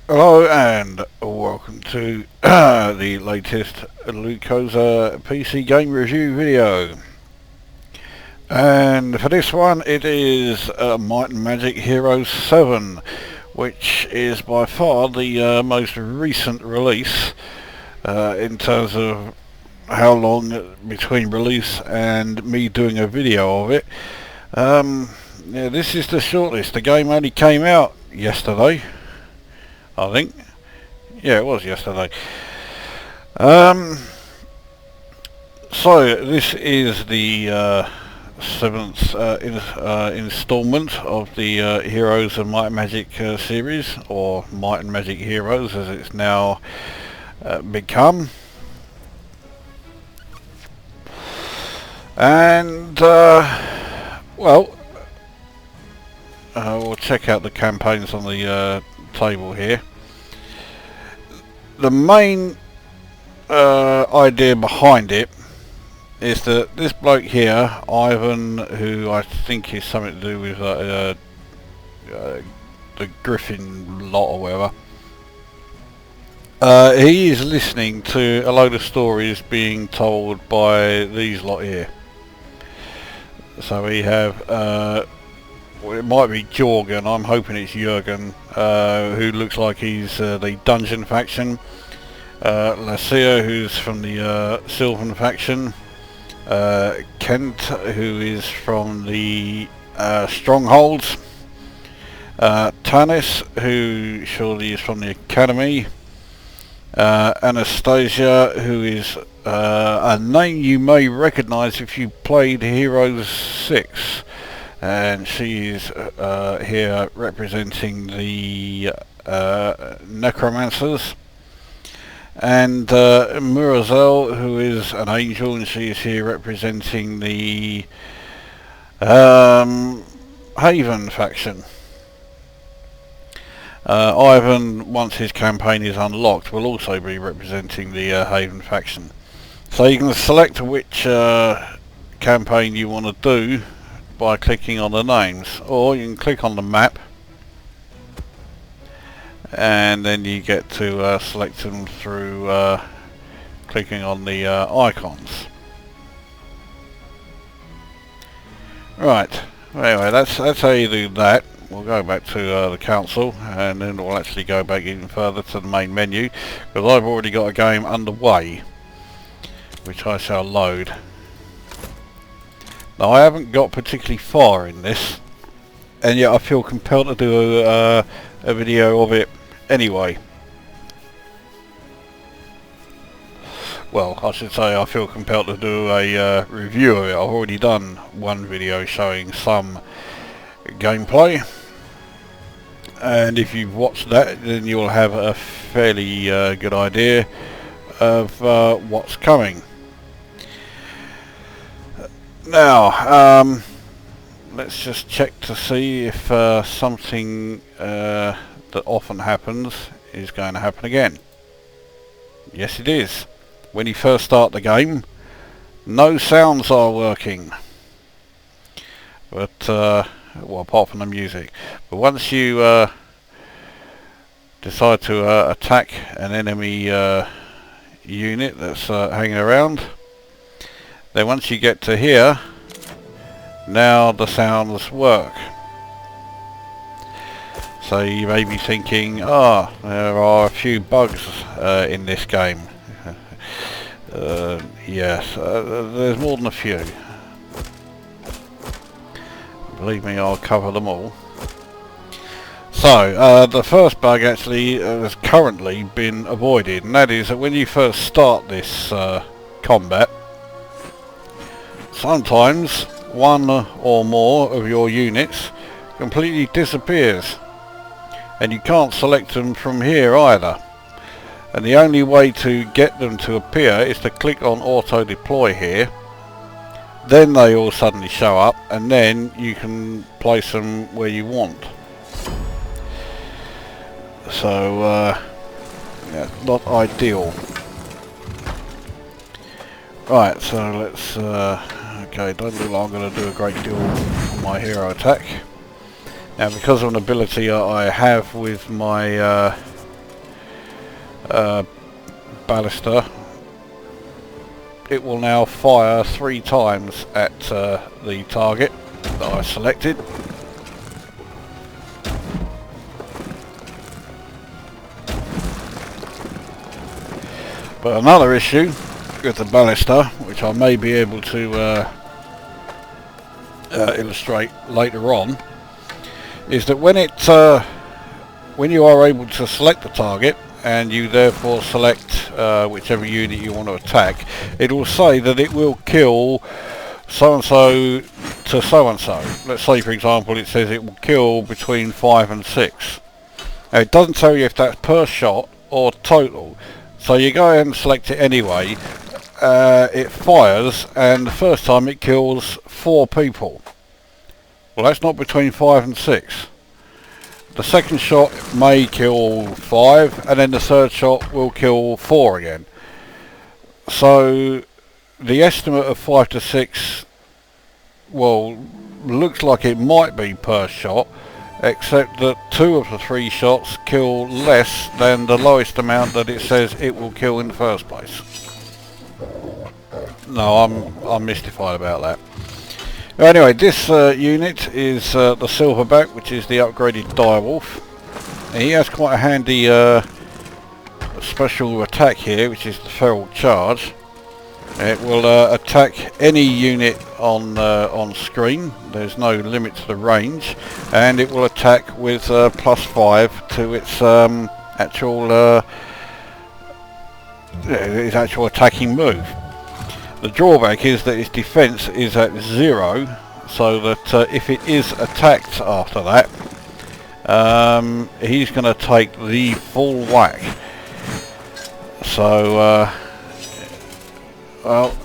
Hello and welcome to the latest Lukozer PC game review video. And for this one it is Might and Magic Heroes 7, which is by far the most recent release in terms of how long between release and me doing a video of it. Yeah, this is the shortlist. The game only came out yesterday, I think. Yeah, it was yesterday. So this is the seventh installment of the Heroes of Might and Magic series, or Might and Magic Heroes as it's now become. And well, we'll check out the campaigns on the table here. The main idea behind it is that this bloke here, Ivan, who I think is something to do with the Griffin lot or whatever, he is listening to a load of stories being told by these lot here. So we have well, it might be Jorgen, I'm hoping it's Jurgen, who looks like he's the Dungeon faction, Lacia, who's from the Sylvan faction, Kent, who is from the Strongholds, Tanis, who surely is from the Academy, Anastasia, who is a name you may recognise if you played Heroes 6. And she is here representing the necromancers, and Murazel, who is an angel, and she is here representing the Haven faction. Ivan, once his campaign is unlocked, will also be representing the Haven faction. So you can select which campaign you want to do by clicking on the names, or you can click on the map and then you get to select them through clicking on the icons. Right, anyway, that's how you do that. We'll go back to the council, and then we'll actually go back even further to the main menu, because I've already got a game underway which I shall load. Now, I haven't got particularly far in this, and yet I feel compelled to do a video of it anyway. Well, I should say I feel compelled to do a review of it. I've already done one video showing some gameplay, and if you've watched that, then you'll have a fairly good idea of what's coming. Now, let's just check to see if something that often happens is going to happen again. Yes, it is. When you first start the game, no sounds are working. But, well, apart from the music. But once you decide to attack an enemy unit that's hanging around, then once you get to here, now the sounds work. So you may be thinking, there are a few bugs in this game. Yes, there's more than a few. Believe me, I'll cover them all. So, the first bug actually has currently been avoided, and that is that when you first start this combat, sometimes one or more of your units completely disappears, and you can't select them from here either. And the only way to get them to appear is to click on auto deploy here. Then they all suddenly show up, and then you can place them where you want. So yeah, not ideal. Right, so let's okay, don't look like I'm going to do a great deal on my hero attack. Now, because of an ability I have with my ballista, it will now fire 3 times at the target that I selected. But another issue with the ballista, which I may be able to illustrate later on, is that when you are able to select the target and you therefore select whichever unit you want to attack, it will say that it will kill so-and-so to so-and-so. Let's say, for example, it says it will kill between 5 and 6. Now, it doesn't tell you if that's per shot or total. So you go ahead and select it anyway. It fires, and the first time it kills 4 people. Well, that's not between 5 and 6. The second shot may kill 5, and then the third shot will kill 4 again. So the estimate of 5 to 6, well, looks like it might be per shot, except that 2 of the 3 shots kill less than the lowest amount that it says it will kill in the first place. No, I'm mystified about that. Anyway, this unit is the Silverback, which is the upgraded Direwolf. He has quite a handy special attack here, which is the Feral Charge. It will attack any unit on screen. There's no limit to the range, and it will attack with +5 to its actual attacking move. The drawback is that its defense is at 0, so that if it is attacked after that, he's going to take the full whack. So well,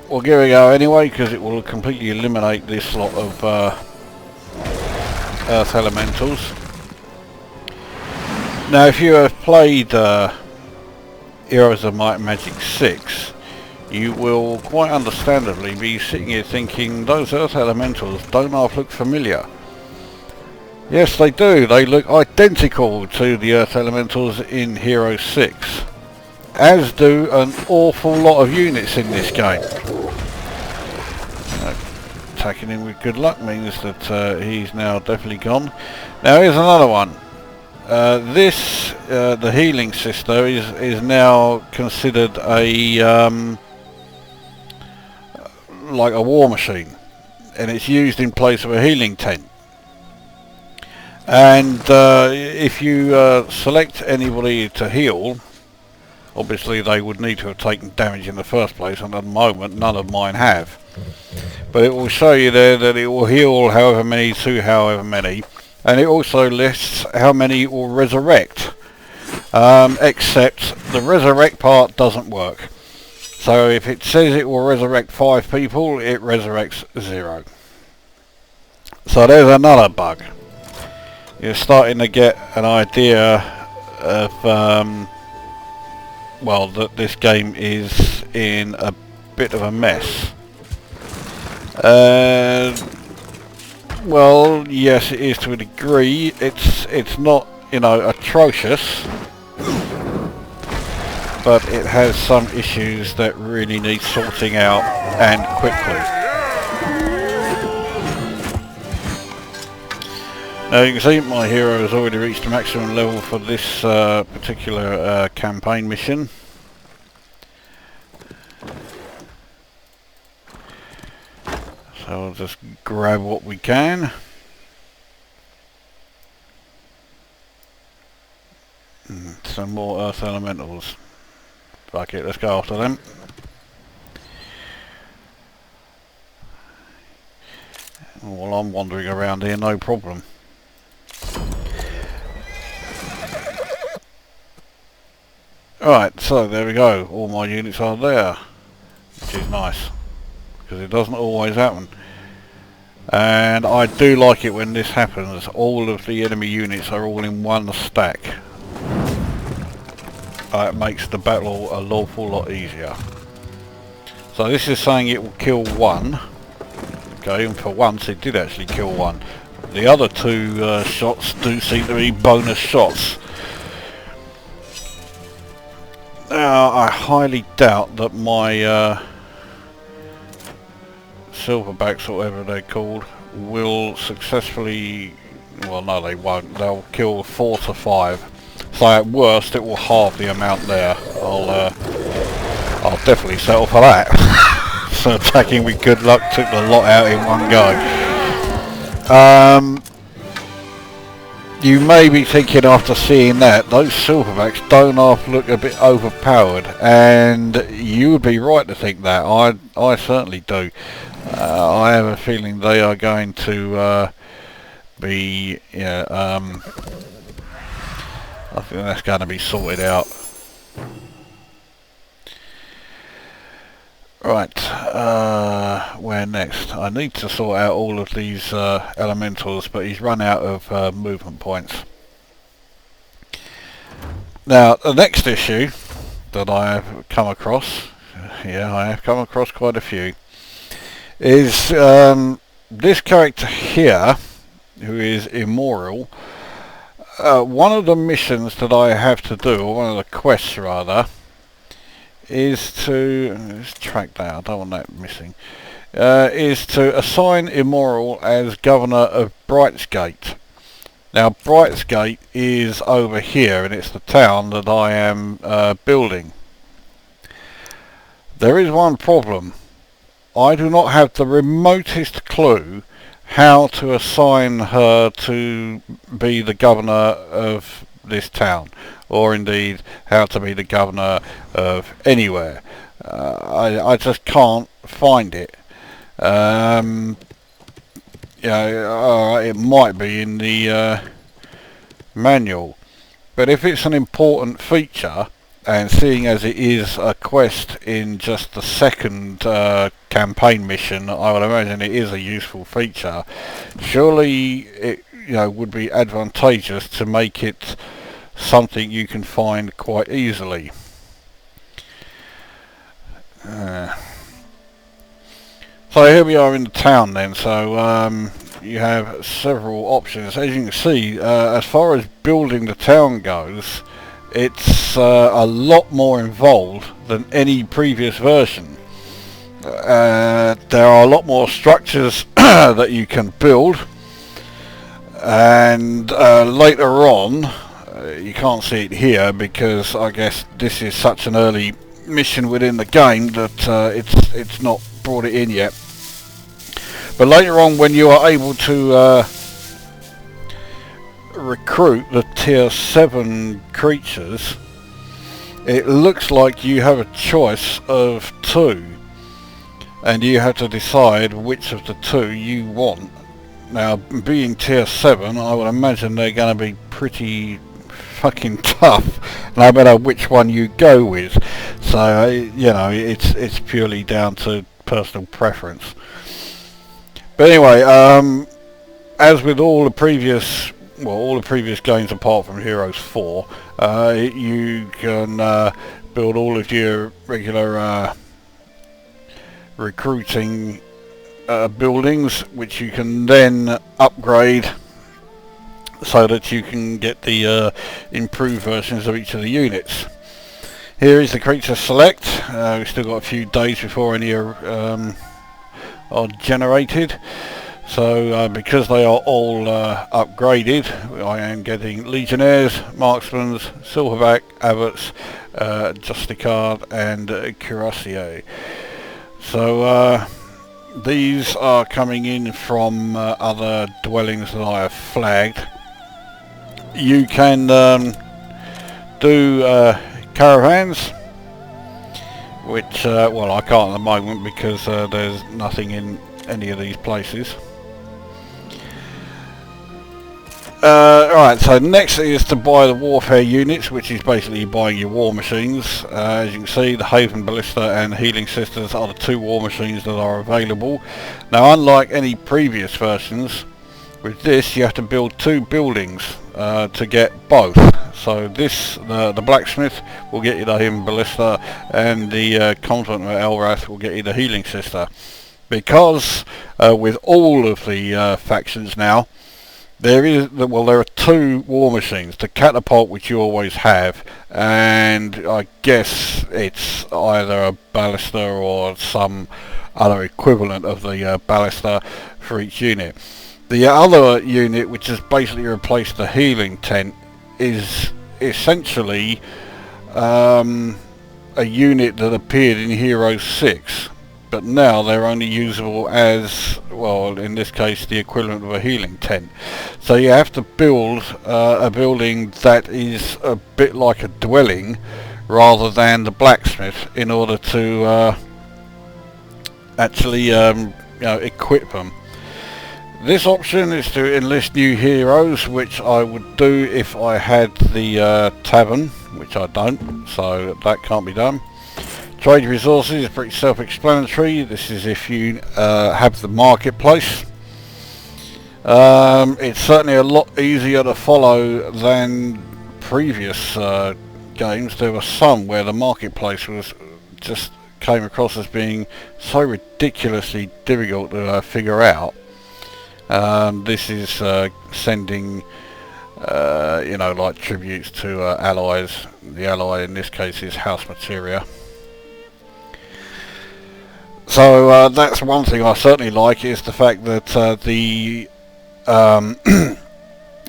we'll give it a go anyway, because it will completely eliminate this lot of Earth Elementals. Now, if you have played Heroes of Might and Magic 6, you will quite understandably be sitting here thinking, those Earth Elementals don't half look familiar. Yes, they do. They look identical to the Earth Elementals in Hero 6, as do an awful lot of units in this game. Attacking him with good luck means that he's now definitely gone. Now here's another one. The healing sister is now considered a like a war machine, and it's used in place of a healing tent. And if you select anybody to heal, obviously they would need to have taken damage in the first place, and at the moment none of mine have. But it will show you there that it will heal however many to however many, and it also lists how many it will resurrect, except the resurrect part doesn't work. So if it says it will resurrect 5 people, it resurrects 0. So there's another bug. You're starting to get an idea of well, that this game is in a bit of a mess. Well, yes, it is to a degree. It's not, you know, atrocious, but it has some issues that really need sorting out, and quickly. Now you can see my hero has already reached the maximum level for this particular campaign mission. So I'll just grab what we can. Some more Earth Elementals. Fuck it, let's go after them. While I'm wandering around here, no problem. Alright, so there we go. All my units are there, which is nice, because it doesn't always happen. And I do like it when this happens. All of the enemy units are all in one stack. It makes the battle an awful lot easier. So this is saying it will kill 1. Okay, and for once it did actually kill 1. The other 2 shots do seem to be bonus shots. I highly doubt that my silverbacks, or whatever they're called, will successfully, well no they won't, they'll kill 4 to 5. So at worst it will halve the amount there. I'll definitely settle for that. So attacking with good luck took the lot out in one go. You may be thinking after seeing that, those silverbacks don't half look a bit overpowered, and you would be right to think that. I certainly do. I have a feeling they are going to be, I think that's going to be sorted out. Right, where next? I need to sort out all of these elementals, but he's run out of movement points. Now, the next issue that I have come across, yeah, I have come across quite a few, is this character here, who is immoral. One of the missions that I have to do, or one of the quests rather, is to, let's track that, I don't want that missing, is to assign Immoral as Governor of Brightsgate. Now Brightsgate is over here, and it's the town that I am building. There is one problem. I do not have the remotest clue how to assign her to be the governor of this town, or indeed how to be the governor of anywhere. I just can't find it. It might be in the manual, but if it's an important feature, and seeing as it is a quest in just the second campaign mission, I would imagine it is a useful feature. Surely it would be advantageous to make it something you can find quite easily. So here we are in the town then. So you have several options. As you can see, as far as building the town goes, it's a lot more involved than any previous version. There are a lot more structures that you can build, and later on, you can't see it here because I guess this is such an early mission within the game that it's not brought it in yet. But later on, when you are able to recruit the tier 7 creatures, it looks like you have a choice of 2, and you have to decide which of the 2 you want. Now, being tier 7, I would imagine they're going to be pretty fucking tough no matter which one you go with. So it's purely down to personal preference. But anyway, as with all the previous games apart from Heroes 4, you can build all of your regular recruiting buildings, which you can then upgrade so that you can get the improved versions of each of the units. Here is the creature select. We've still got a few days before any are generated. So because they are all upgraded, I am getting Legionnaires, Marksmen, Silverback, Abbots, Justicard and Cuirassier. So these are coming in from other dwellings that I have flagged. You can do caravans, which well, I can't at the moment because there's nothing in any of these places. Alright, so next is to buy the warfare units, which is basically buying your war machines. As you can see, the Haven Ballista and Healing Sisters are the 2 war machines that are available. Now, unlike any previous versions, with this you have to build 2 buildings to get both. So this, the Blacksmith will get you the Haven Ballista, and the Convent of Elrath will get you the Healing Sister. Because with all of the factions now, There are two war machines, the catapult, which you always have, and I guess it's either a ballista or some other equivalent of the ballista for each unit. The other unit, which has basically replaced the healing tent, is essentially a unit that appeared in Heroes 6, but now they're only usable as, well, in this case, the equivalent of a healing tent. So you have to build a building that is a bit like a dwelling rather than the blacksmith in order to actually equip them. This option is to enlist new heroes, which I would do if I had the tavern, which I don't, so that can't be done. Trade resources is pretty self-explanatory. This is if you have the marketplace. It's certainly a lot easier to follow than previous games. There were some where the marketplace was just came across as being so ridiculously difficult to figure out. This is sending like tributes to allies. The ally in this case is House Materia. So that's one thing I certainly like, is the fact that the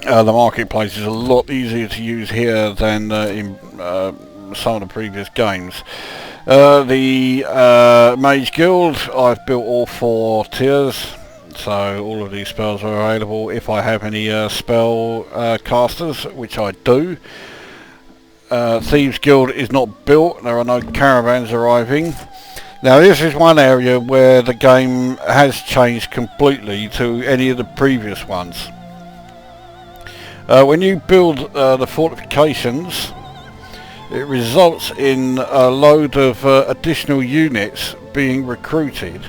marketplace is a lot easier to use here than in some of the previous games. The Mage Guild, I've built all 4 tiers, so all of these spells are available if I have any spell casters, which I do. Thieves Guild is not built, there are no caravans arriving. Now this is one area where the game has changed completely to any of the previous ones. When you build the fortifications, it results in a load of additional units being recruited,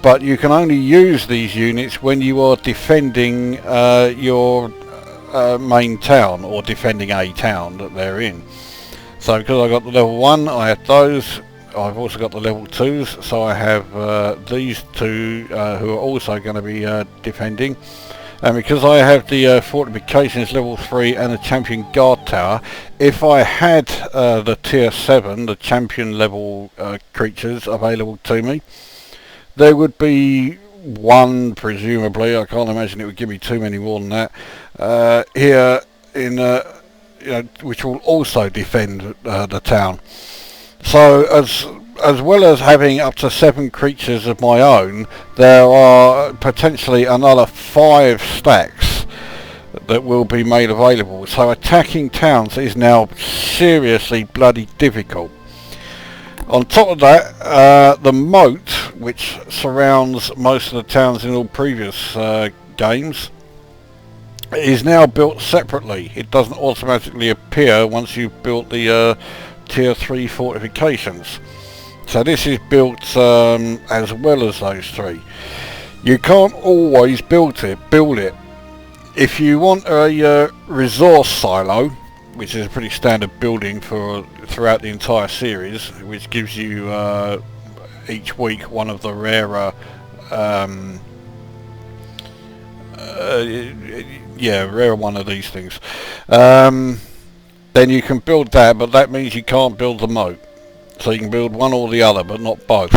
but you can only use these units when you are defending your main town, or defending a town that they're in. So because I got the level 1, I had those. I've also got the level 2s, so I have these two who are also going to be defending. And because I have the fortifications level 3 and the champion guard tower, if I had the tier 7, the champion level creatures available to me, there would be one, presumably, I can't imagine it would give me too many more than that, here in which will also defend the town. So as well as having up to 7 creatures of my own, there are potentially another 5 stacks that will be made available. So attacking towns is now seriously bloody difficult. On top of that, the moat, which surrounds most of the towns in all previous games, is now built separately. It doesn't automatically appear once you've built the tier 3 fortifications. So this is built as well as those 3. You can't always build it. If you want a resource silo, which is a pretty standard building throughout the entire series, which gives you each week one of the rarer rare one of these things, then you can build that, but that means you can't build the moat. So you can build one or the other, but not both.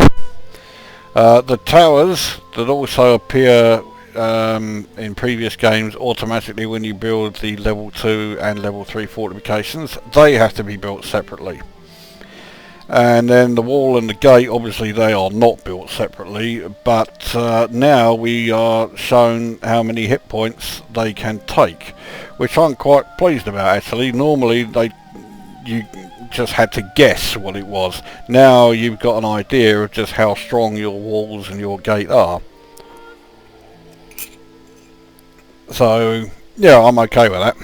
The towers that also appear in previous games automatically when you build the level 2 and level 3 fortifications, they have to be built separately. And then the wall and the gate, obviously they are not built separately, but now we are shown how many hit points they can take, which I'm quite pleased about actually. Normally you just had to guess what it was. Now you've got an idea of just how strong your walls and your gate are. So yeah, I'm okay with that.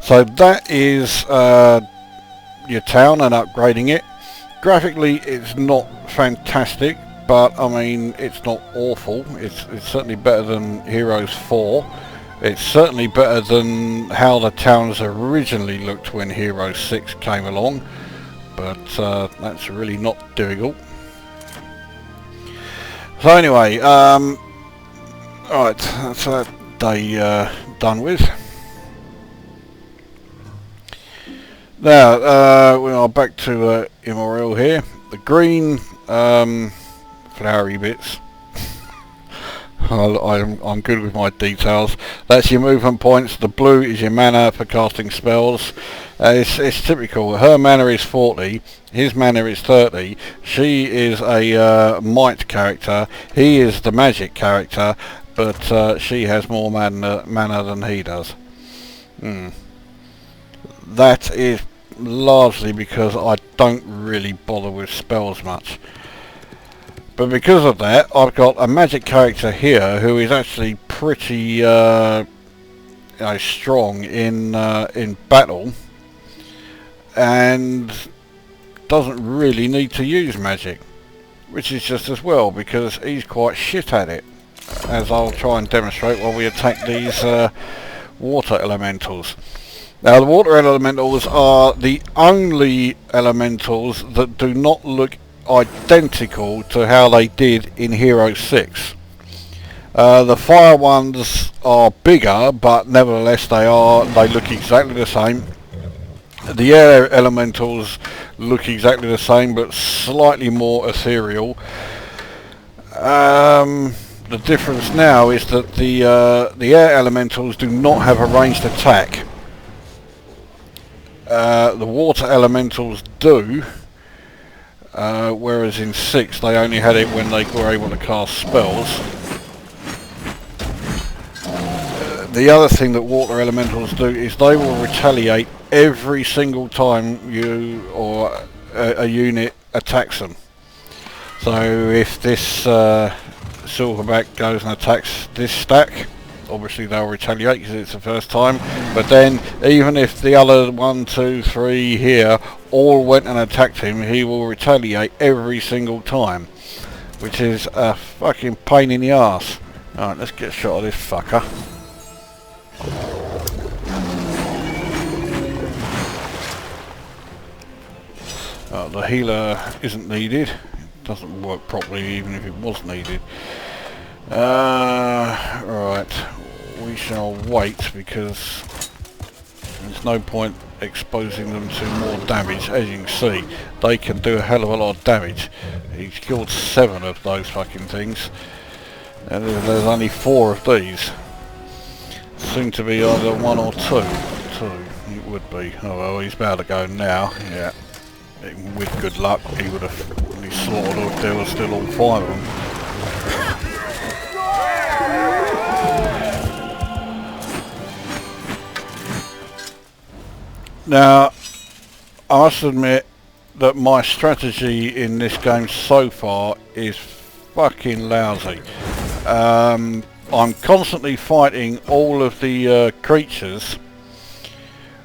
So that is your town and upgrading it. Graphically it's not fantastic, but I mean it's not awful. It's certainly better than Heroes 4. It's certainly better than how the towns originally looked when Heroes 6 came along, but that's really not difficult. So anyway, alright, so that day done with. Now we are back to Immortal here. The green flowery bits. I'm good with my details. That's your movement points. The blue is your mana for casting spells. It's typical. Her mana is 40. His mana is 30. She is a might character. He is the magic character, but she has more mana than he does. That is largely because I don't really bother with spells much. But because of that, I've got a magic character here who is actually pretty strong in battle, and doesn't really need to use magic, which is just as well because he's quite shit at it, as I'll try and demonstrate while we attack these water elementals. Now the water elementals are the only elementals that do not look identical to how they did in Hero 6. The fire ones are bigger, but nevertheless they look exactly the same. The air elementals look exactly the same, but slightly more ethereal. The difference now is that the air elementals do not have a ranged attack. The water elementals do, whereas in 6 they only had it when they were able to cast spells. The other thing that water elementals do is they will retaliate every single time you or a unit attacks them. So if this silverback goes and attacks this stack, obviously they'll retaliate because it's the first time, but then even if the other 1, 2, 3 here all went and attacked him, he will retaliate every single time, which is a fucking pain in the arse. Alright, let's get a shot of this fucker. The healer isn't needed. It doesn't work properly even if it was needed. Right, we shall wait because there's no point exposing them to more damage. As you can see, they can do a hell of a lot of damage. He's killed 7 of those fucking things, and there's only 4 of these. Soon to be either 1 or 2. It would be. Oh well, he's about to go now. Yeah, with good luck he would have slaughtered if there was still all 5 of them. Now, I must admit that my strategy in this game so far is fucking lousy. I'm constantly fighting all of the creatures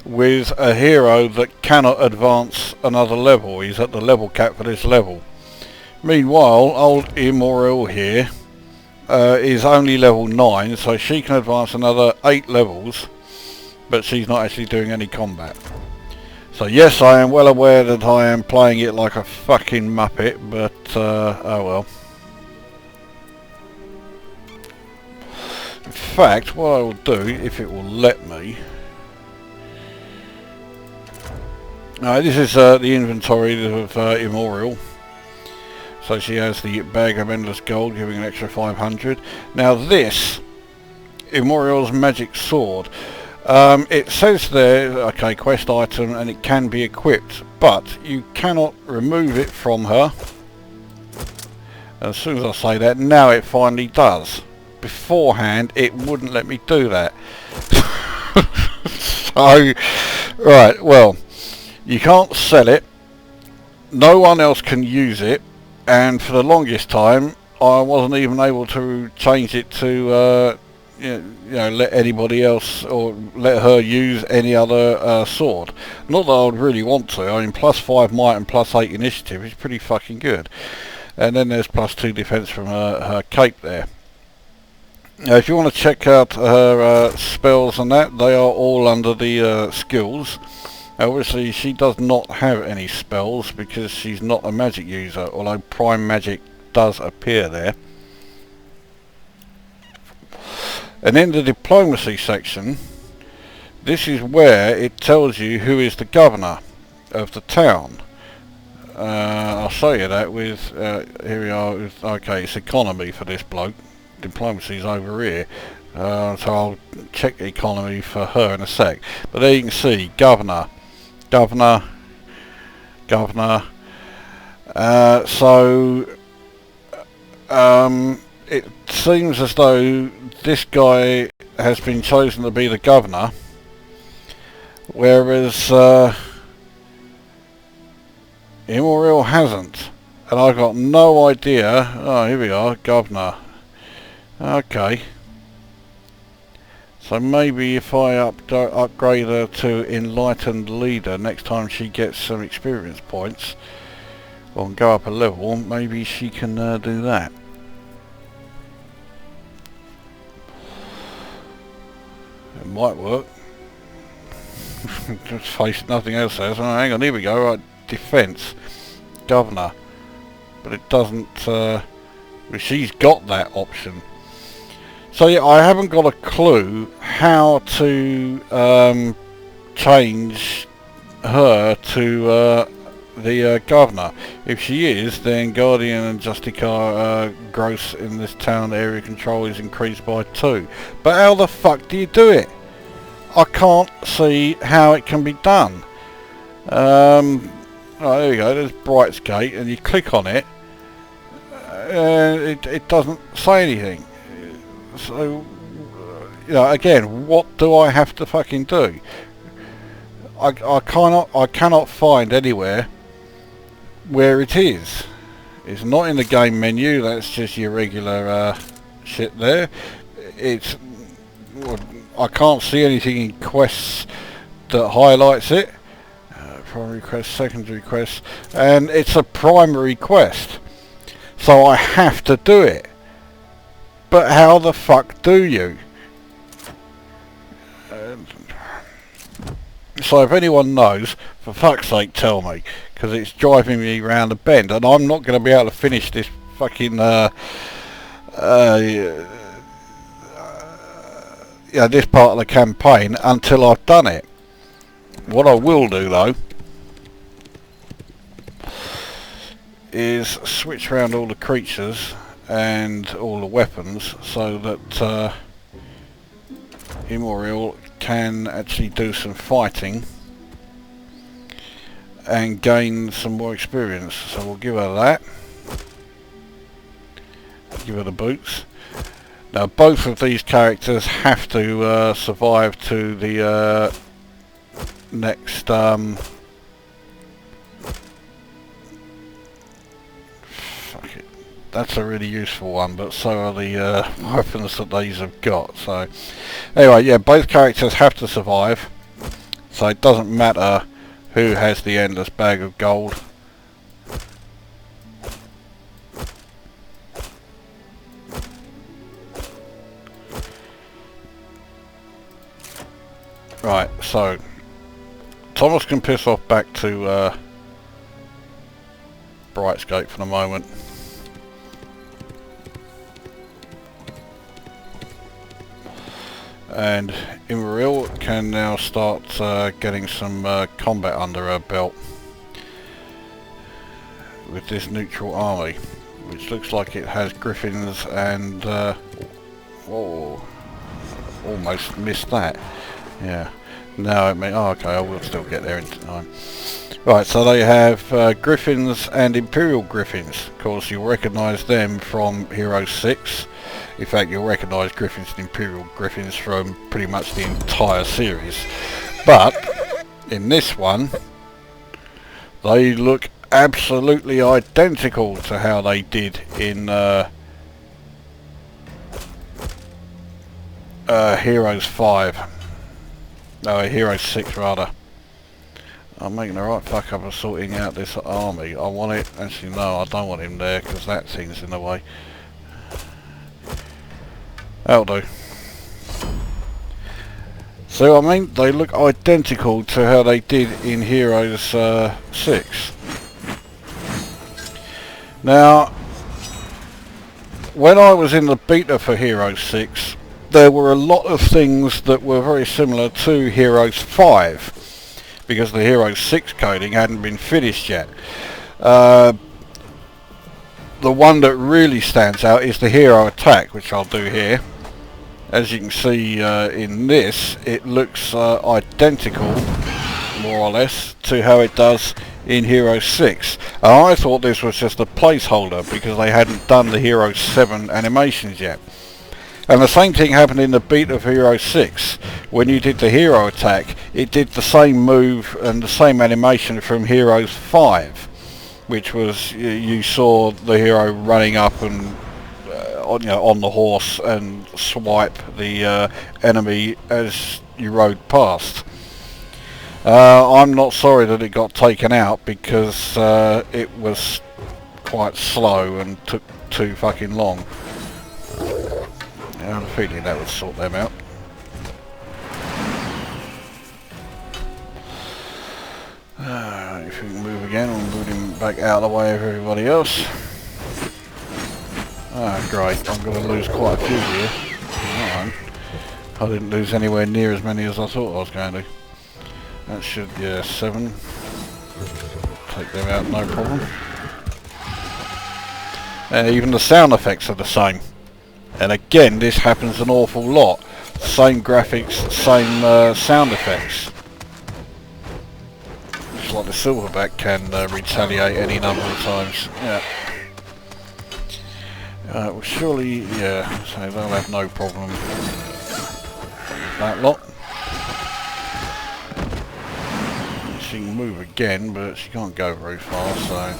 with a hero that cannot advance another level. He's at the level cap for this level. Meanwhile, old Immortal here is only level 9, so she can advance another 8 levels, but she's not actually doing any combat. So yes, I am well aware that I am playing it like a fucking muppet, but oh well. In fact, what I will do, if it will let me... this is the inventory of Immortal. So she has the bag of endless gold, giving an extra 500. Now this, Immortal's magic sword. It says there, okay, quest item, and it can be equipped, but you cannot remove it from her. As soon as I say that, now it finally does. Beforehand, it wouldn't let me do that. So, right, well, you can't sell it, no one else can use it, and for the longest time, I wasn't even able to change it to... you know, let anybody else or let her use any other sword. Not that I would really want to. I mean, +5 might and +8 initiative is pretty fucking good. And then there's +2 defense from her cape there. Now, if you want to check out her spells and that, they are all under the skills. Obviously, she does not have any spells because she's not a magic user, although prime magic does appear there. And in the diplomacy section, this is where it tells you who is the governor of the town. I'll show you that with, here we are, with, okay, it's economy for this bloke. Diplomacy's over here. So I'll check economy for her in a sec. But there you can see, governor. It seems as though this guy has been chosen to be the governor, whereas Immortal hasn't, and I've got no idea. Oh, here we are, governor. Okay, so maybe if I upgrade her to enlightened leader next time she gets some experience points, or go up a level, maybe she can do that. It might work. Just face nothing else else. Oh, hang on, here we go. Right, defence, governor, but it doesn't. She's got that option. So yeah, I haven't got a clue how to change her to the governor. If she is, then Guardian and Justicar gross in this town area control is increased by 2. But how the fuck do you do it? I can't see how it can be done. Right, there we go, there's Bright's Gate, and you click on it, it doesn't say anything. So, you know, again, what do I have to fucking do? I cannot find anywhere where it is. It's not in the game menu. That's just your regular shit there. It's, I can't see anything in quests that highlights it. Primary quest, secondary quest, and it's a primary quest, so I have to do it. But how the fuck do you? So if anyone knows, for fuck's sake tell me, because it's driving me round the bend, and I'm not going to be able to finish this fucking this part of the campaign until I've done it. What I will do though is switch around all the creatures and all the weapons so that Immortal can actually do some fighting and gain some more experience. So we'll give her that. Give her the boots. Now both of these characters have to survive to the next fuck it. That's a really useful one, but so are the weapons that these have got. So anyway, yeah, both characters have to survive, so it doesn't matter who has the endless bag of gold. Right, so Thomas can piss off back to Brightscape for the moment. And Immortal can now start getting some combat under her belt with this neutral army, which looks like it has griffins and whoa, almost missed that. Yeah, now it may, oh okay, I will still get there in time. Right, so they have griffins and Imperial griffins. Of course you'll recognise them from Hero 6. In fact, you'll recognise griffins and Imperial griffins from pretty much the entire series. But in this one, they look absolutely identical to how they did in Heroes 5. No, Heroes 6 rather. I'm making the right fuck up of sorting out this army. I want it, actually no, I don't want him there because that thing's in the way. That'll do. So I mean, they look identical to how they did in Heroes 6. Now, when I was in the beta for Heroes 6, there were a lot of things that were very similar to Heroes 5 because the Heroes 6 coding hadn't been finished yet. The one that really stands out is the hero attack, which I'll do here. As you can see in this, it looks identical, more or less, to how it does in Hero 6. And I thought this was just a placeholder because they hadn't done the Hero 7 animations yet. And the same thing happened in the beat of Hero 6. When you did the hero attack, it did the same move and the same animation from Heroes 5, which was you saw the hero running up and on the horse and swipe the enemy as you rode past. I'm not sorry that it got taken out because it was quite slow and took too fucking long. I have a feeling that would sort them out. If we can move again, we'll move him back out of the way of everybody else. Great, I'm going to lose quite a few here. Alright. I didn't lose anywhere near as many as I thought I was going to. That should, yeah, 7. Take them out, no problem. Even the sound effects are the same. And again, this happens an awful lot. Same graphics, same sound effects. Just like the silverback can retaliate any number of times. Yeah. Well, surely, yeah, so they'll have no problem with that lot. She can move again, but she can't go very far, so...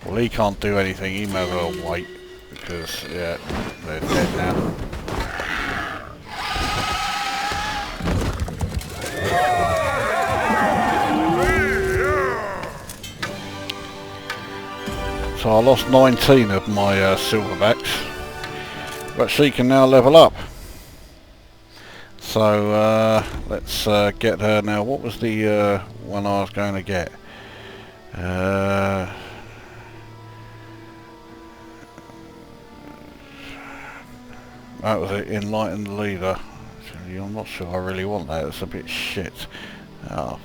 well, he can't do anything, he may as well wait, because, yeah, they're dead now. So I lost 19 of my silverbacks, but she can now level up. So let's get her now. What was the one I was going to get? That was it, Enlightened Leader. Actually, I'm not sure I really want that, it's a bit shit. Oh.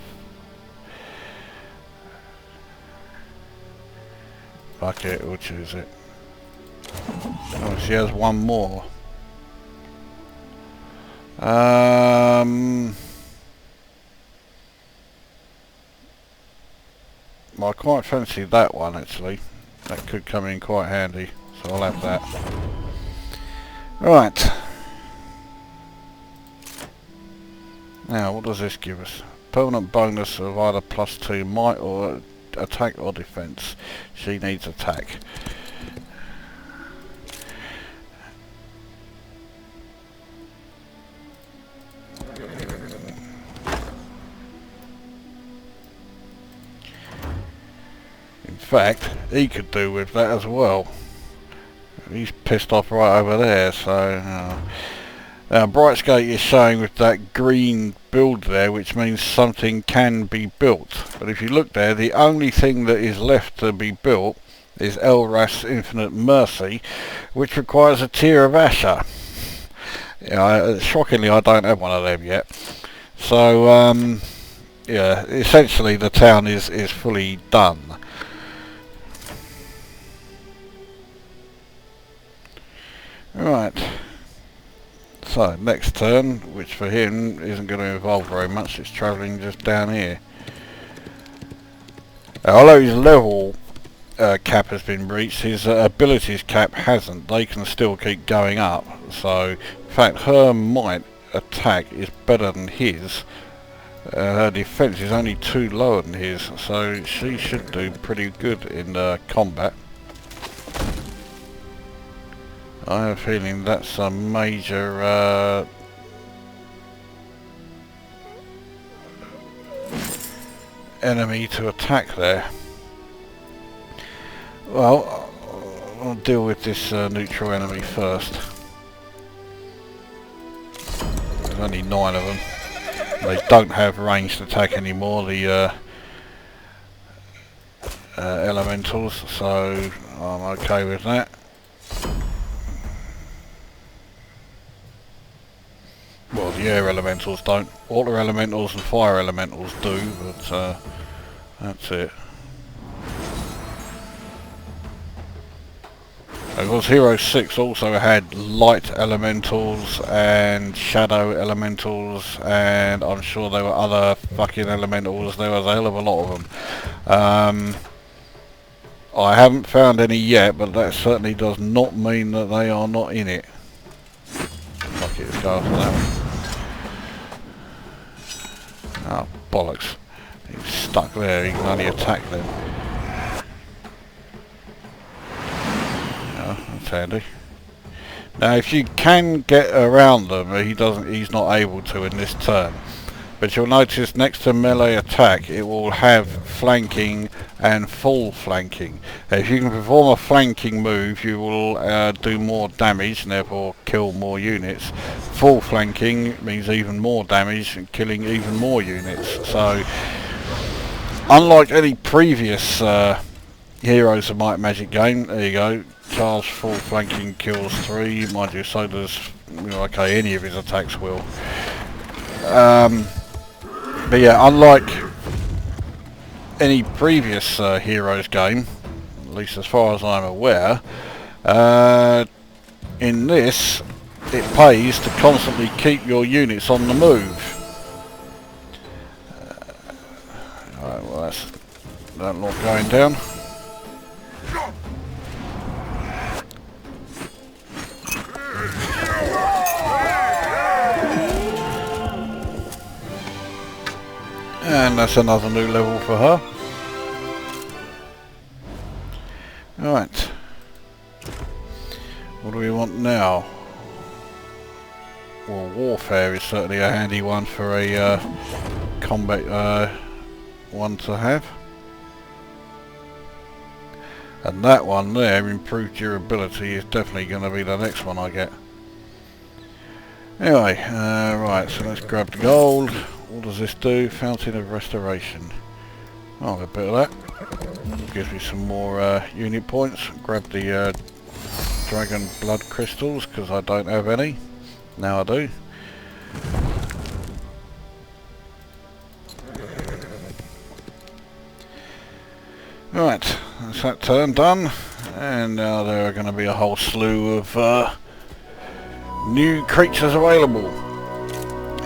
Fuck it, we'll choose it. Oh, she has one more. I quite fancy that one actually. That could come in quite handy, so I'll have that. Right. Now, what does this give us? Permanent bonus of either +2 might or attack or defense. She needs attack. In fact, he could do with that as well. He's pissed off right over there, so... Brightscape is showing with that green build there, which means something can be built. But if you look there, the only thing that is left to be built is Elras Infinite Mercy, which requires a tier of Asher. Shockingly, I don't have one of them yet. So, yeah, essentially the town is fully done. Right. So, next turn, which for him isn't going to involve very much, it's travelling just down here. Although his level cap has been reached, his abilities cap hasn't. They can still keep going up. So, in fact, her might attack is better than his. Her defence is only 2 lower than his, so she should do pretty good in combat. I have a feeling that's a major enemy to attack there. Well, I'll deal with this neutral enemy first. There's only 9 of them. They don't have ranged attack anymore, the elementals, so I'm okay with that. Well, the air elementals don't. Water elementals and fire elementals do, but that's it. Of course, Hero 6 also had light elementals and shadow elementals, and I'm sure there were other fucking elementals. There was a hell of a lot of them. I haven't found any yet, but that certainly does not mean that they are not in it. Fuck it, let's go after that one. Oh, bollocks. He's stuck there, he can only attack them. That's handy. Now, if you can get around them, he's not able to in this turn. But you'll notice next to melee attack, it will have flanking and full flanking. If you can perform a flanking move, you will do more damage and therefore kill more units. Full flanking means even more damage and killing even more units. So, unlike any previous Heroes of Might and Magic game, there you go. Charge full flanking kills 3, mind you, so does, okay, any of his attacks will. But yeah, unlike any previous Heroes game, at least as far as I'm aware, in this, it pays to constantly keep your units on the move. Alright, well that's that lot going down. And that's another new level for her. Right. What do we want now? Well, warfare is certainly a handy one for a combat one to have. And that one there, improved durability, is definitely going to be the next one I get. Anyway, right, so let's grab the gold. What does this do? Fountain of Restoration. Oh, a bit of that. Gives me some more unit points. Grab the Dragon Blood Crystals, because I don't have any. Now I do. Right, that's that turn done. And now there are going to be a whole slew of new creatures available.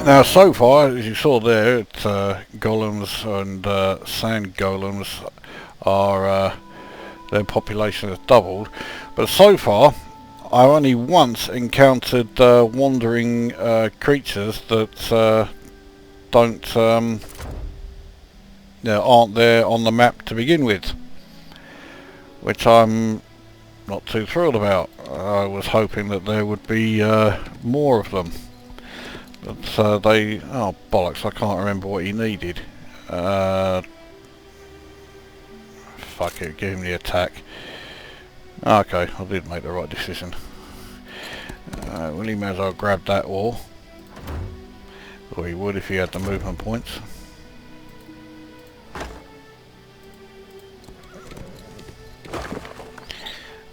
Now, so far, as you saw there, golems and sand golems are their population has doubled. But so far, I've only once encountered wandering creatures that don't aren't there on the map to begin with, which I'm not too thrilled about. I was hoping that there would be more of them. But oh bollocks, I can't remember what he needed. Fuck it, give him the attack. Okay, I did make the right decision. Well, he may as well grab that ore. Or he would if he had the movement points.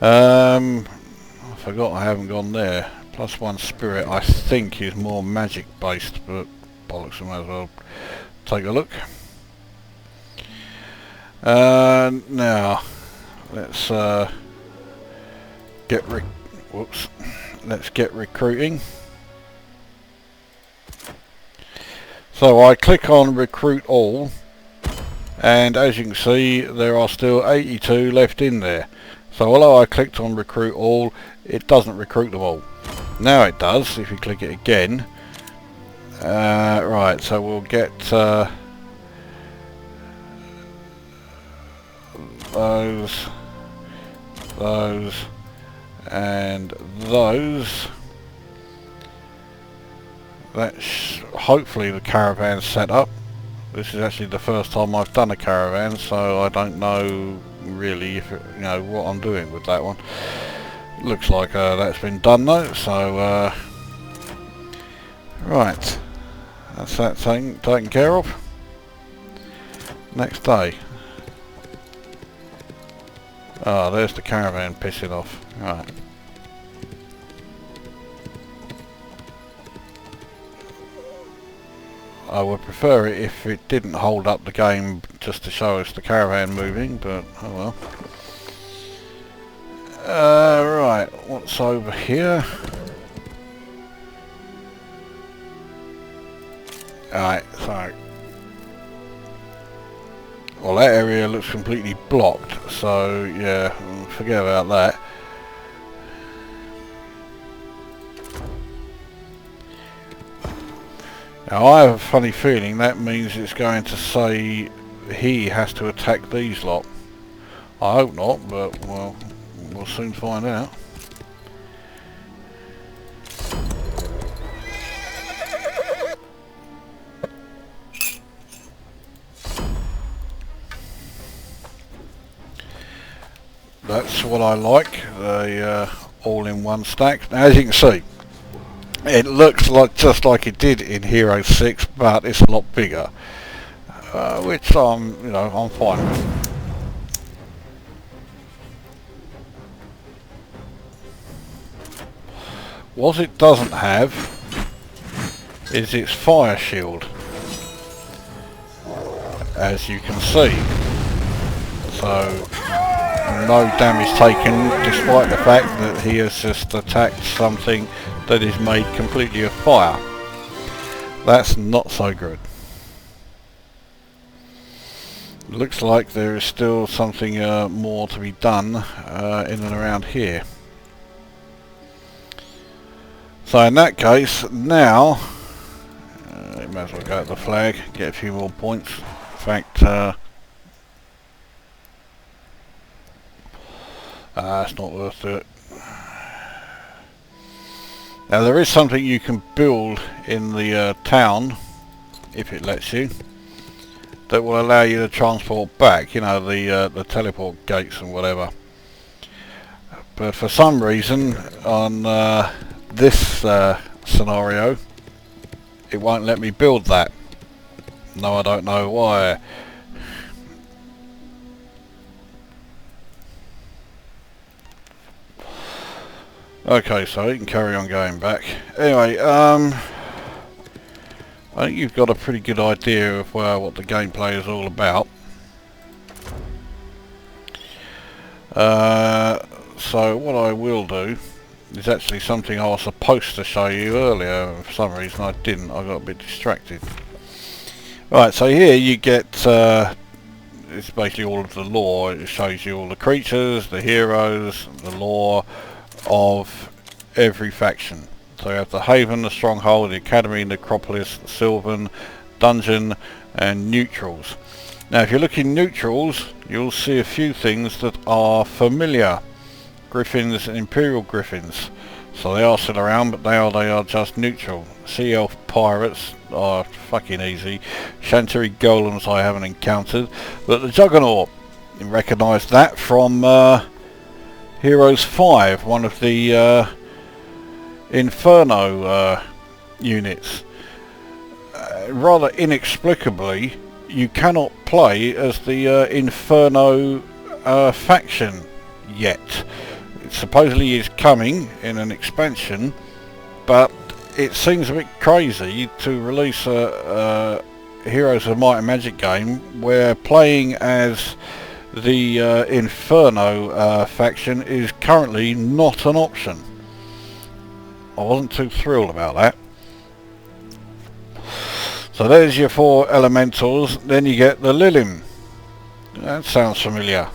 I forgot I haven't gone there. +1 spirit, I think, is more magic based, but bollocks, I might as well take a look. Now let's get recruiting. So I click on recruit all, and as you can see there are still 82 left in there. So although I clicked on recruit all, it doesn't recruit them all. Now it does if you click it again. Right, so we'll get those, and those. That's hopefully the caravan set up. This is actually the first time I've done a caravan, so I don't know really if it, what I'm doing with that one. Looks like that's been done though, so right, that's that taken care of. Next day. Ah, there's the caravan pissing off. Right. I would prefer it if it didn't hold up the game just to show us the caravan moving, but oh well. Right, what's over here? Alright, so... well, that area looks completely blocked, so yeah, forget about that. Now I have a funny feeling that means it's going to say he has to attack these lot. I hope not, but well, we'll soon find out. That's what I like, the all-in-one stack. Now, as you can see, it looks like just like it did in Hero 6, but it's a lot bigger, which I'm fine with. What it doesn't have is its fire shield, as you can see. So no damage taken, despite the fact that he has just attacked something that is made completely of fire. That's not so good. Looks like there is still something more to be done in and around here. So in that case, now you may as well go to the flag, get a few more points. In fact, it's not worth it. Now there is something you can build in the town, if it lets you, that will allow you to transport back, you know, the teleport gates and whatever. But for some reason on this scenario, it won't let me build that. No, I don't know why. Okay, so you can carry on going back. Anyway, I think you've got a pretty good idea of what the gameplay is all about. So what I will do is actually something I was supposed to show you earlier. For some reason I didn't, I got a bit distracted. Right, so here you get, it's basically all of the lore. It shows you all the creatures, the heroes, the lore of every faction. So you have the Haven, the Stronghold, the Academy, the Necropolis, the Sylvan, Dungeon and Neutrals. Now if you look in Neutrals, you'll see a few things that are familiar. Griffins and Imperial Griffins. So they are still around, but they are just neutral. Sea Elf Pirates are fucking easy. Chantery Golems I haven't encountered. But the Juggernaut, you recognise that from Heroes 5, one of the Inferno units. Rather inexplicably, you cannot play as the Inferno faction yet. It supposedly is coming in an expansion, but it seems a bit crazy to release a Heroes of Might and Magic game where playing as the Inferno faction is currently not an option. I wasn't too thrilled about that. So there's your 4 elementals. Then you get the Lilim. That sounds familiar.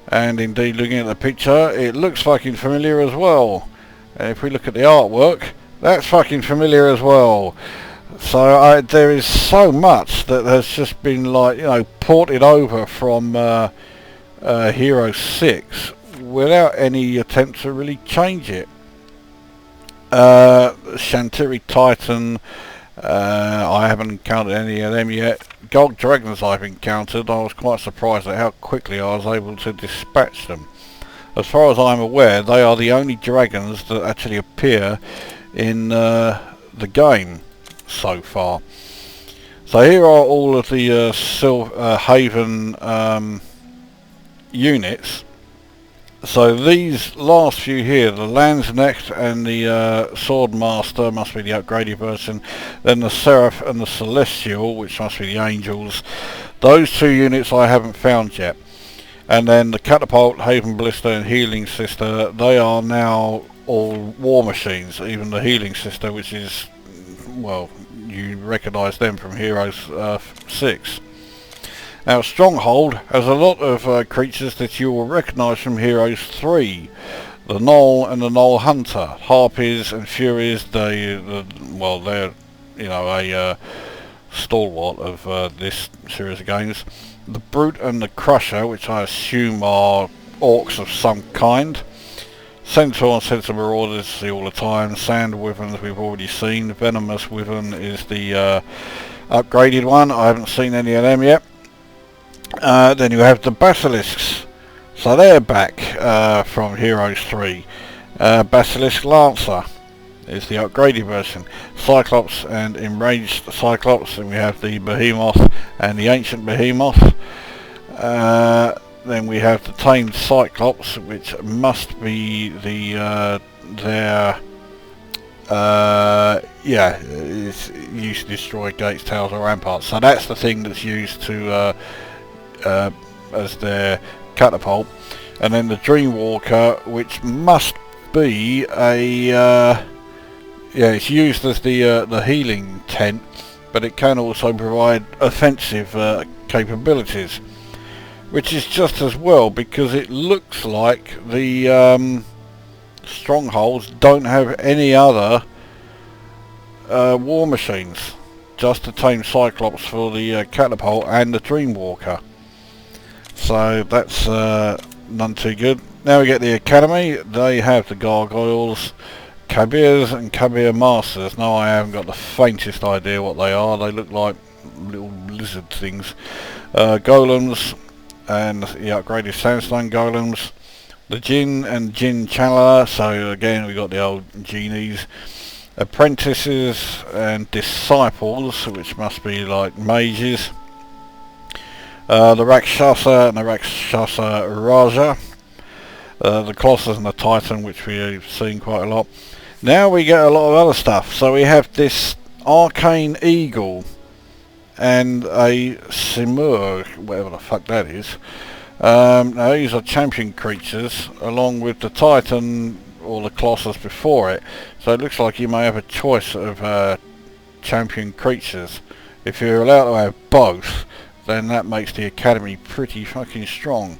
And indeed, looking at the picture, it looks fucking familiar as well. And if we look at the artwork, that's fucking familiar as well. So there is so much that has just been, like, you know, ported over from Hero 6 without any attempt to really change it. Chantery Titan, I haven't encountered any of them yet. Gold Dragons I've encountered. I was quite surprised at how quickly I was able to dispatch them. As far as I'm aware, they are the only dragons that actually appear in the game so far. So here are all of the Haven units. So these last few here, the Landsknecht and the Swordmaster must be the upgraded version, then the Seraph and the Celestial, which must be the Angels. Those two units I haven't found yet. And then the Catapult, Haven Ballista and Healing Sister, they are now all war machines, even the Healing Sister, which is, well, you recognise them from Heroes 6. Now Stronghold has a lot of creatures that you will recognise from Heroes 3. The Gnoll and the Gnoll Hunter, Harpies and Furies, they're you know, a stalwart of this series of games. The Brute and the Crusher, which I assume are orcs of some kind. Centaur and Centaur Marauders see all the time. Sand Wyverns we've already seen. Venomous Wyvern is the upgraded one. I haven't seen any of them yet. Then you have the Basilisks. So they're back from Heroes 3. Basilisk Lancer is the upgraded version. Cyclops and Enraged Cyclops, and we have the Behemoth and the Ancient Behemoth. Then we have the Tamed Cyclops, which must be the it's used to destroy gates, towers or ramparts. So that's the thing that's used to as their catapult. And then the Dreamwalker, which must be a it's used as the healing tent, but it can also provide offensive capabilities, which is just as well, because it looks like the strongholds don't have any other war machines, just the Tamed Cyclops for the catapult and the Dreamwalker. So that's none too good. Now we get the Academy. They have the Gargoyles, Kabirs and Kabir Masters. Now I haven't got the faintest idea what they are. They look like little lizard things. Golems and the upgraded Sandstone Golems. The Jinn and Jinn Channeler. So again we got the old genies. Apprentices and Disciples, which must be like mages. The Rakshasa and the Rakshasa Raja. The Colossus and the Titan, which we've seen quite a lot. Now we get a lot of other stuff. So we have this Arcane Eagle and a Simur, whatever the fuck that is. Now these are champion creatures along with the Titan or the Colossus before it. So it looks like you may have a choice of champion creatures. If you're allowed to have both, then that makes the Academy pretty fucking strong.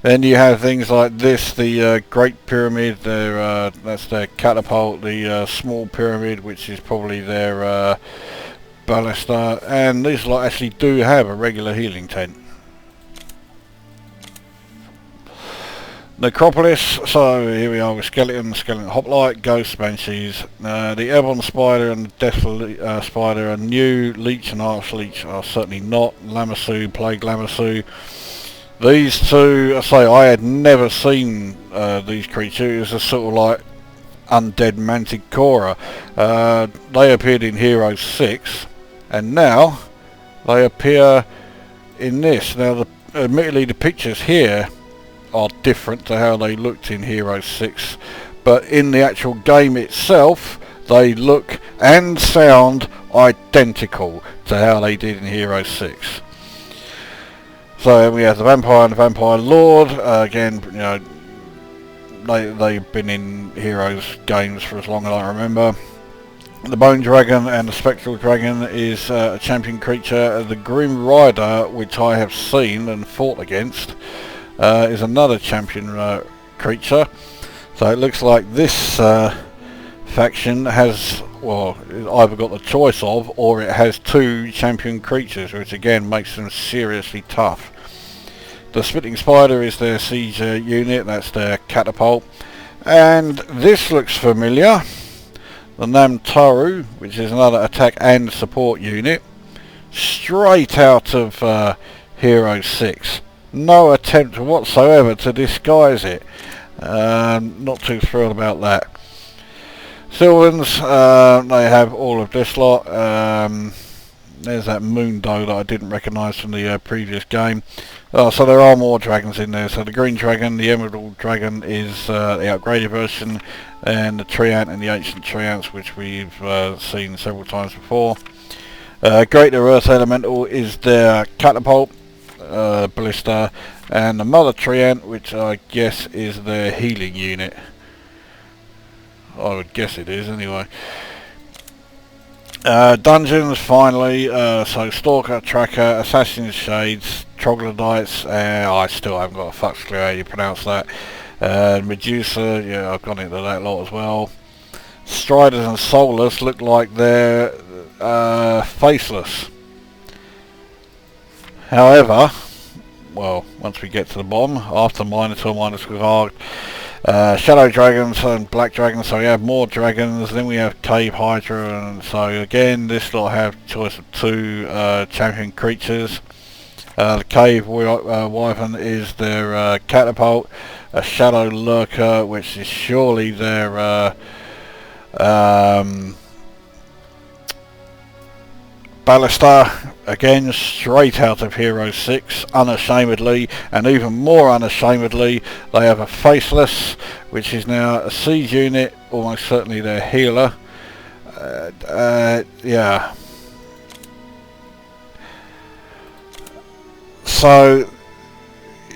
Then you have things like this, the Great Pyramid, that's their catapult, the Small Pyramid, which is probably their ballista, and these lot actually do have a regular healing tent. Necropolis, so here we are with Skeleton Hoplite, Ghost Banshees. The Ebon Spider and the Death Spider are new. Leech and Archleech are certainly not. Lamassu, Plague Lamassu. These two, I say, I had never seen these creatures. It was a sort of like undead Manticora. They appeared in Heroes 6, and now they appear in this. Now, admittedly, the pictures here are different to how they looked in Heroes 6, but in the actual game itself, they look and sound identical to how they did in Heroes 6. So we have the Vampire and the Vampire Lord. Again, you know, they've been in Heroes games for as long as I remember. The Bone Dragon and the Spectral Dragon is a champion creature. The Grim Rider, which I have seen and fought against, is another champion creature. So it looks like this faction has, well, either got the choice of, or it has two champion creatures, which again makes them seriously tough. The Spitting Spider is their siege unit, that's their catapult. And this looks familiar. The Namtaru, which is another attack and support unit, straight out of Heroes 6. No attempt whatsoever to disguise it. Not too thrilled about that. Sylvans, they have all of this lot. There's that moon doe that I didn't recognise from the previous game. So there are more dragons in there. So the green dragon, the emerald dragon is the upgraded version, and the treant and the ancient treants, which we've seen several times before. Greater Earth Elemental is their catapult, ballista, and the Mother Treant, which I guess is their healing unit. I would guess it is anyway. Dungeons, finally, so Stalker, Tracker, Assassin's Shades, Troglodytes, I still haven't got a fuck's clue how you pronounce that. Medusa, yeah, I've gone into that lot as well. Striders and Solus look like they're faceless. However, well, once we get to the bottom, after Minotaur, Minotaur, Shadow Dragons and Black Dragons, so we have more dragons, then we have Cave Hydra, and so again this lot have choice of 2 champion creatures. The Cave Wyvern is their catapult, a Shadow Lurker, which is surely their ballista, again straight out of Hero 6, unashamedly, and even more unashamedly they have a Faceless, which is now a siege unit, almost certainly their healer. Yeah. So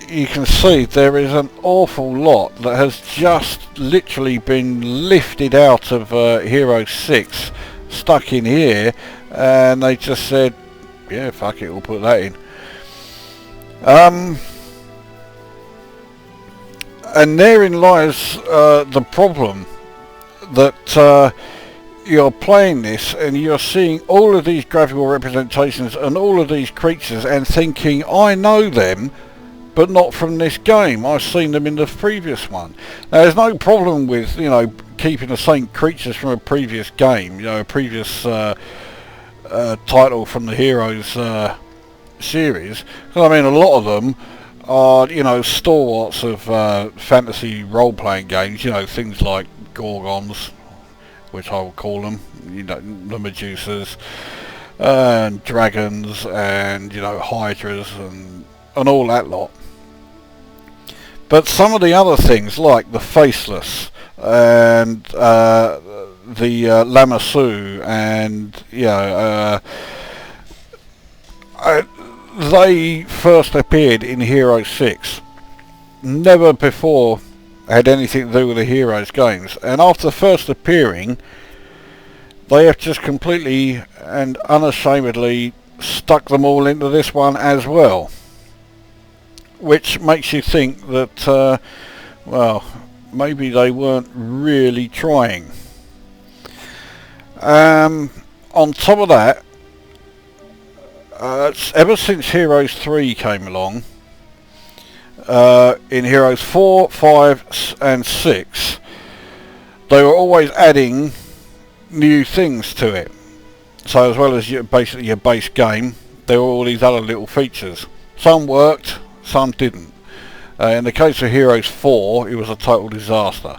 you can see there is an awful lot that has just literally been lifted out of Hero 6, stuck in here, and they just said, yeah, fuck it, we'll put that in. And therein lies the problem, that you're playing this and you're seeing all of these graphical representations and all of these creatures and thinking, I know them, but not from this game. I've seen them in the previous one. Now, there's no problem with, you know, keeping the same creatures from a previous game, you know, a previous title from the Heroes series. I mean, a lot of them are, you know, stalwarts of fantasy role-playing games, you know, things like Gorgons, which I will call them, you know, the Medusas, and dragons, and, you know, hydras, and all that lot. But some of the other things, like the Faceless, and the Lamassu, and, you know, they first appeared in Hero 6. Never before had anything to do with the Heroes games, and after first appearing they have just completely and unashamedly stuck them all into this one as well, which makes you think that well, maybe they weren't really trying. On top of that, ever since Heroes 3 came along, in Heroes 4, 5 and 6, they were always adding new things to it. So as well as basically your base game, there were all these other little features. Some worked, some didn't. In the case of Heroes 4, it was a total disaster.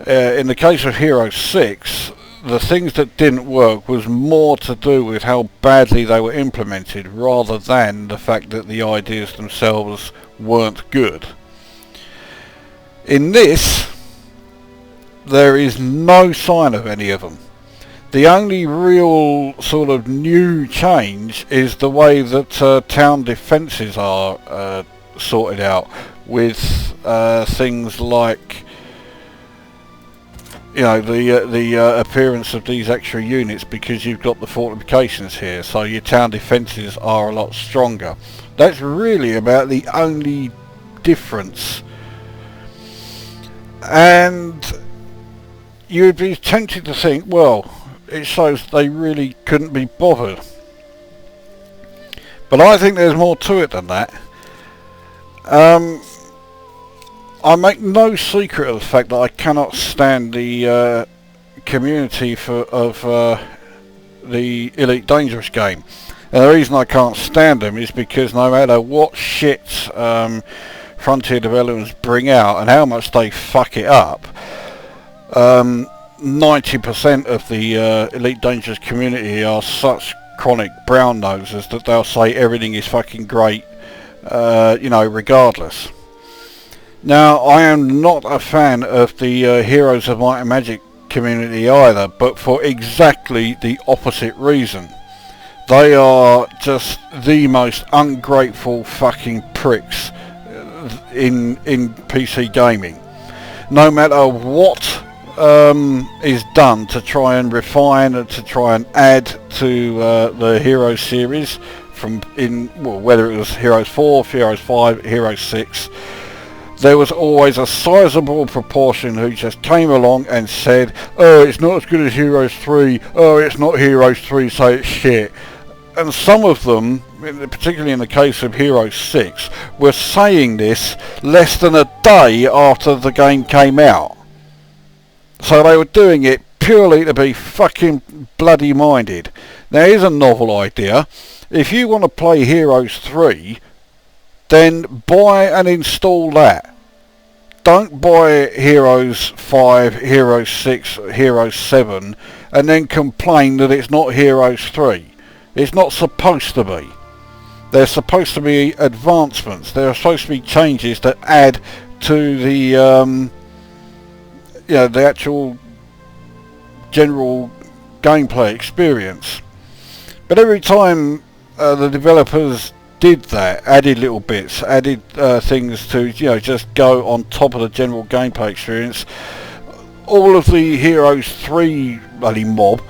In the case of Heroes 6, the things that didn't work was more to do with how badly they were implemented, rather than the fact that the ideas themselves weren't good. In this, there is no sign of any of them. The only real sort of new change is the way that town defences are sorted out, with things like, you know, the appearance of these extra units, because you've got the fortifications here, so your town defences are a lot stronger. That's really about the only difference. And you'd be tempted to think, well, it shows they really couldn't be bothered. But I think there's more to it than that. I make no secret of the fact that I cannot stand the community of the Elite Dangerous game. And the reason I can't stand them is because no matter what shit Frontier developers bring out and how much they fuck it up, 90% of the Elite Dangerous community are such chronic brown nosers that they'll say everything is fucking great, you know, regardless. Now, I am not a fan of the Heroes of Might and Magic community either, but for exactly the opposite reason. They are just the most ungrateful fucking pricks in PC gaming. No matter what is done to try and refine and to try and add to the Heroes series, from whether it was Heroes 4, Heroes 5, Heroes 6, there was always a sizable proportion who just came along and said, oh, it's not as good as Heroes 3, oh, it's not Heroes 3, so it's shit. And some of them, particularly in the case of Heroes 6, were saying this less than a day after the game came out. So they were doing it purely to be fucking bloody minded. Now here's a novel idea. If you want to play Heroes 3, then buy and install that. Don't buy Heroes 5, Heroes 6, Heroes 7 and then complain that it's not Heroes 3. It's not supposed to be. There's supposed to be advancements. There are supposed to be changes that add to the you know, the actual general gameplay experience. But every time the developers did that, added little bits, added things to, you know, just go on top of the general gameplay experience, all of the Heroes 3 bloody mob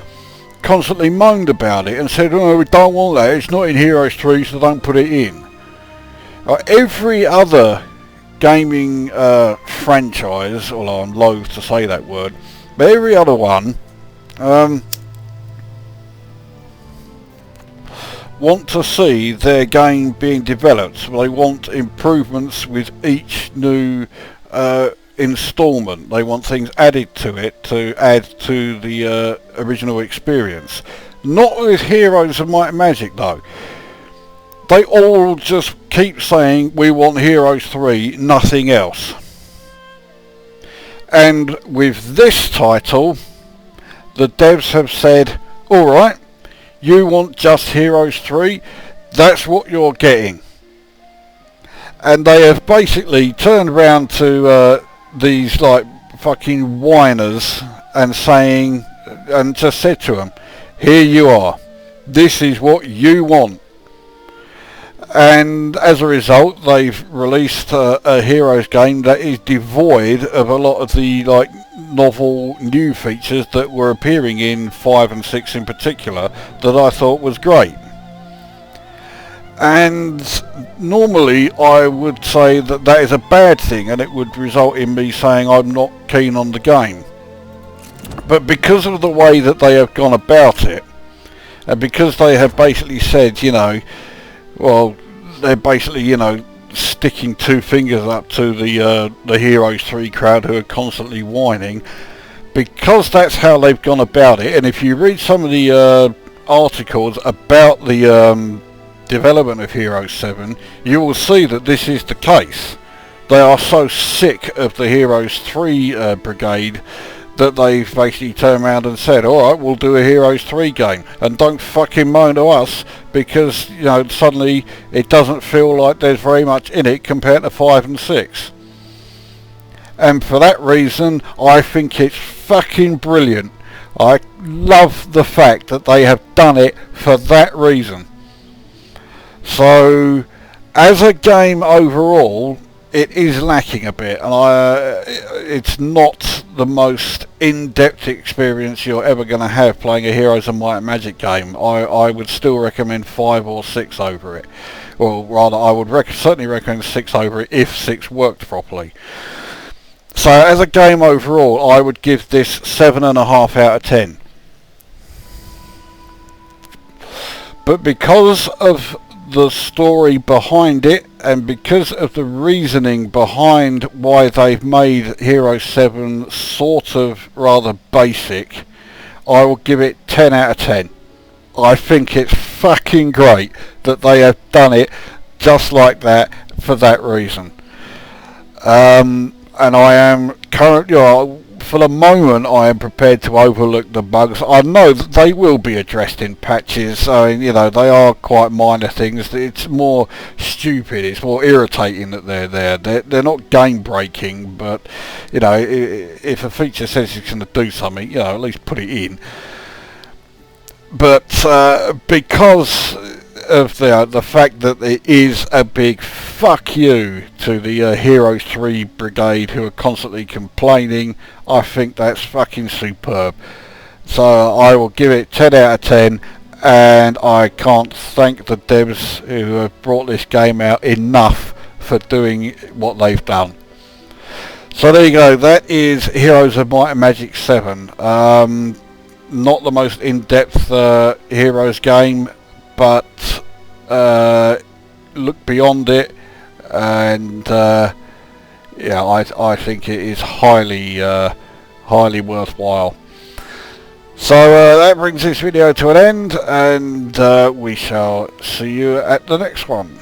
constantly moaned about it and said, oh, we don't want that, it's not in Heroes 3, so don't put it in. Every other gaming franchise, although I'm loath to say that word, but every other one want to see their game being developed. They want improvements with each new installment. They want things added to it to add to the original experience. Not with Heroes of Might and Magic though. They all just keep saying we want Heroes 3, nothing else. And with this title, the devs have said, alright, you want just Heroes 3, that's what you're getting. And they have basically turned around to these like fucking whiners and saying, and just said to them, here you are, this is what you want. And as a result, they've released a Heroes game that is devoid of a lot of the like novel new features that were appearing in 5 and 6 in particular that I thought was great. And normally I would say that that is a bad thing and it would result in me saying I'm not keen on the game. But because of the way that they have gone about it, and because they have basically said, you know, well, they're basically, you know, sticking two fingers up to the Heroes 3 crowd who are constantly whining, because that's how they've gone about it. And if you read some of the articles about the development of Heroes 7, you will see that this is the case. They are so sick of the Heroes 3 brigade that they've basically turned around and said, alright, we'll do a Heroes 3 game, and don't fucking moan to us because, you know, suddenly it doesn't feel like there's very much in it compared to 5 and 6. And for that reason, I think it's fucking brilliant. I love the fact that they have done it for that reason. So, as a game overall, it is lacking a bit, and it's not the most in-depth experience you're ever going to have playing a Heroes of Might and Magic game. I would still recommend 5 or 6 over it. Well, rather, I would certainly recommend 6 over it if 6 worked properly. So, as a game overall, I would give this 7.5 out of 10. But because of the story behind it, and because of the reasoning behind why they've made Heroes 7 sort of rather basic, I will give it 10 out of 10. I think it's fucking great that they have done it just like that for that reason. And I am currently, for the moment I am prepared to overlook the bugs. I know that they will be addressed in patches. I mean, you know, they are quite minor things. It's more stupid, it's more irritating that they're there. They're not game breaking, but you know, if a feature says it's going to do something, you know, at least put it in. But because of the fact that there is a big fuck you to the Heroes 3 brigade who are constantly complaining, I think that's fucking superb. So I will give it 10 out of 10, and I can't thank the devs who have brought this game out enough for doing what they've done. So there you go, that is Heroes of Might and Magic 7. Not the most in-depth Heroes game, but look beyond it, and yeah, I think it is highly worthwhile. So that brings this video to an end, and we shall see you at the next one.